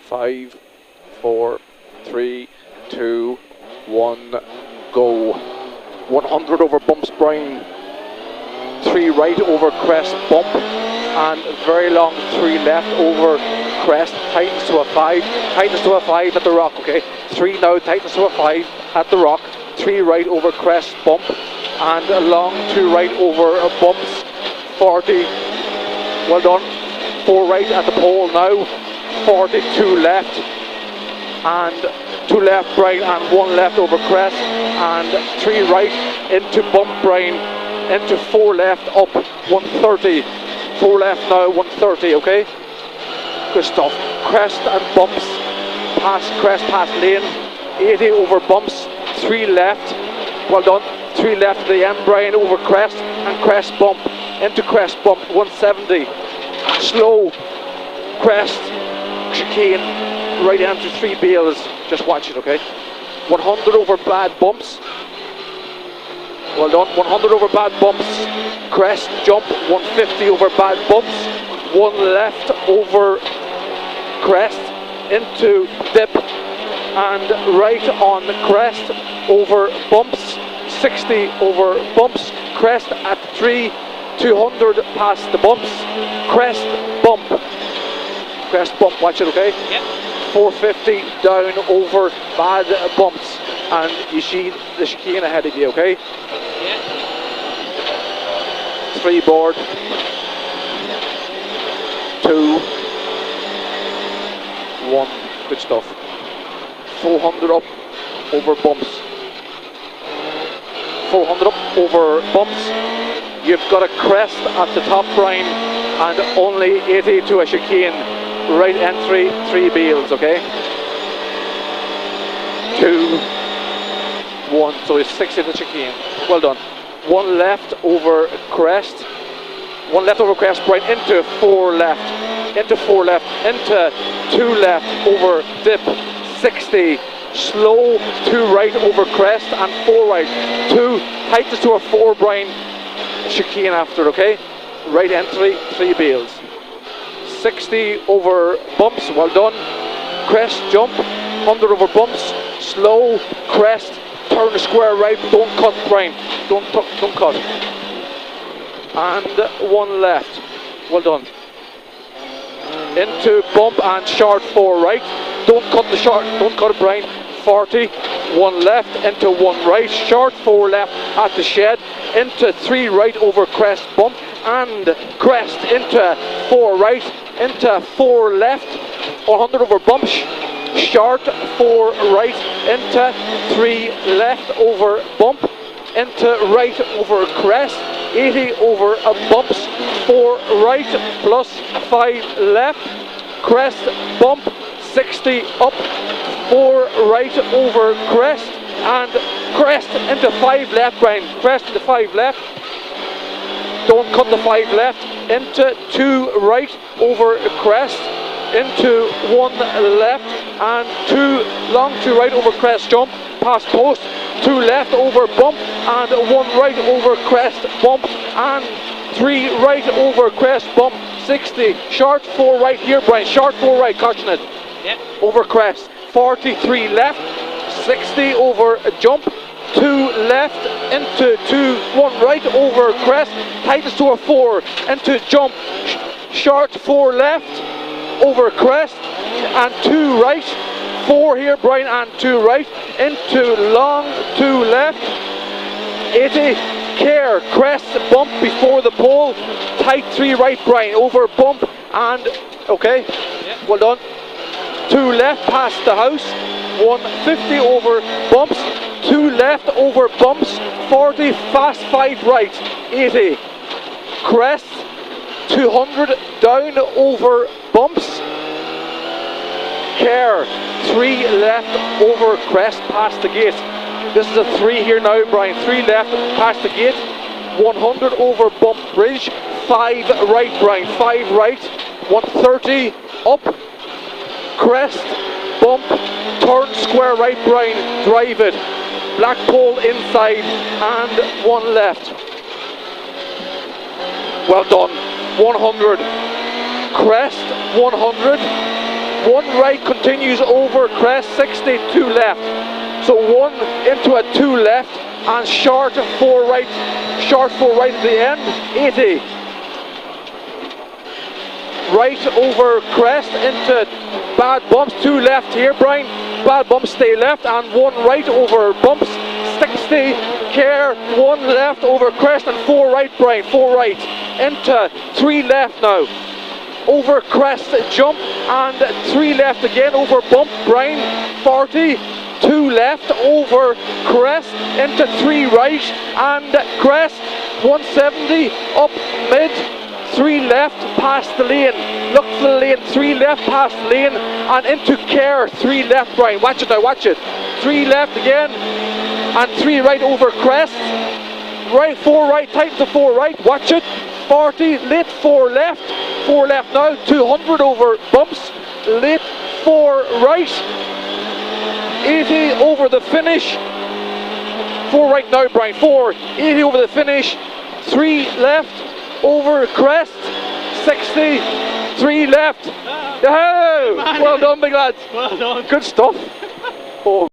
5, 4, 3, 2, 1, go. 100 over bumps, Brian. 3 right over crest, bump, and very long 3 left over crest, tightens to a 5, tightens to a 5 at the rock, okay? 3 now, tightens to a 5 at the rock, 3 right over crest, bump, and a long 2 right over bumps, 40, well done, 4 right at the pole now, 42 left, and 2 left, Brian, and 1 left over crest, and 3 right into bump, Brian, into 4 left, up 130, 4 left now, 130, okay? Good stuff. Crest and bumps, past crest, past lane, 80 over bumps, 3 left, well done, 3 left to the end, Brian, over crest, and crest bump, into crest bump, 170, slow, crest, chicane, right into 3 bales, just watch it, okay? 100 over bad bumps, well done, 100 over bad bumps, crest, jump, 150 over bad bumps, 1 left over crest, into dip, and right on crest, over bumps, 60 over bumps, crest at 3, 200 past the bumps, crest, bump, watch it, okay? Yep. 450 down over bad bumps, and you see the chicane ahead of you, okay? Yeah. 3 board, 2, 1, good stuff. 400 up over bumps, 400 up over bumps. You've got a crest at the top, Brian, and only 80 to a chicane. Right entry, 3 bales, okay? 2, 1, so it's 60 to chicane. Well done. 1 left over crest, 1 left over crest, Brian, into 4 left, into 4 left, into 2 left over dip, 60, slow, 2 right over crest, and 4 right, 2, tightens to a 4, Brian, chicane after, okay? Right entry, 3 bales. 60 over bumps, well done, crest, jump, 100 over bumps, slow, crest, turn the square right, don't cut, Brian, don't cut, and 1 left, well done, into bump and short 4 right, don't cut the short, don't cut it, Brian, 40, 1 left, into 1 right, short 4 left at the shed, into 3 right over crest, bump, and crest, into 4 right, into 4 left, 100 over bumps, short 4 right, into 3 left over bump, into right over crest, 80 over bumps, 4 right plus 5 left, crest bump, 60 up, 4 right over crest, and crest into 5 left, Brian, crest into 5 left, don't cut the 5 left, into 2 right over crest, into 1 left, and 2 long 2 right over crest, jump, past post, 2 left over bump, and 1 right over crest, bump, and 3 right over crest, bump, 60, short 4 right here, Brian, short 4 right, caution it, yep. Over crest, 43 left, 60 over jump, 2 left, into 2, 1 right over crest, tightens to a 4, into jump, short 4 left, over crest, and 2 right, 4 here, Brian, and 2 right, into long 2 left, 80, care, crest, bump before the pole, tight 3 right, Brian, over bump, and, okay, Yep. well done, 2 left past the house, 150 over bumps, 2 left over bumps, 40, fast 5 right, 80, crest, 200 down over bumps, care, 3 left over crest past the gate. This is a 3 here now, Brian, 3 left past the gate, 100 over bump bridge, 5 right, Brian, 5 right, 130 up, crest, bump, turn square right, Brian, drive it, black pole inside, and 1 left. Well done, 100, crest, 100, 1 right continues over crest, 60, 2 left. So 1 into a 2 left and short 4 right at the end, 80. Right over crest into bad bumps, 2 left here, Brian. Bad bumps, stay left, and 1 right over bumps, 60. Care, 1 left over crest and 4 right, Brian. 4 right into 3 left now. Over crest jump and 3 left again over bump, Brian. 40. 2 left over crest into 3 right and crest, 170 up mid, 3 left past the lane, look for the lane, 3 left past the lane and into care, 3 left, Brian, watch it now, watch it, 3 left again and 3 right over crest, right 4 right, tighten to 4 right, watch it, 40, late 4 left now, 200 over bumps, late 4 right, 80 over the finish, 4 right now, Brian, 4, 80 over the finish, 3 left, over crest, 60, 3 left. Oh, well done, big lads. Well done. Good stuff. Oh.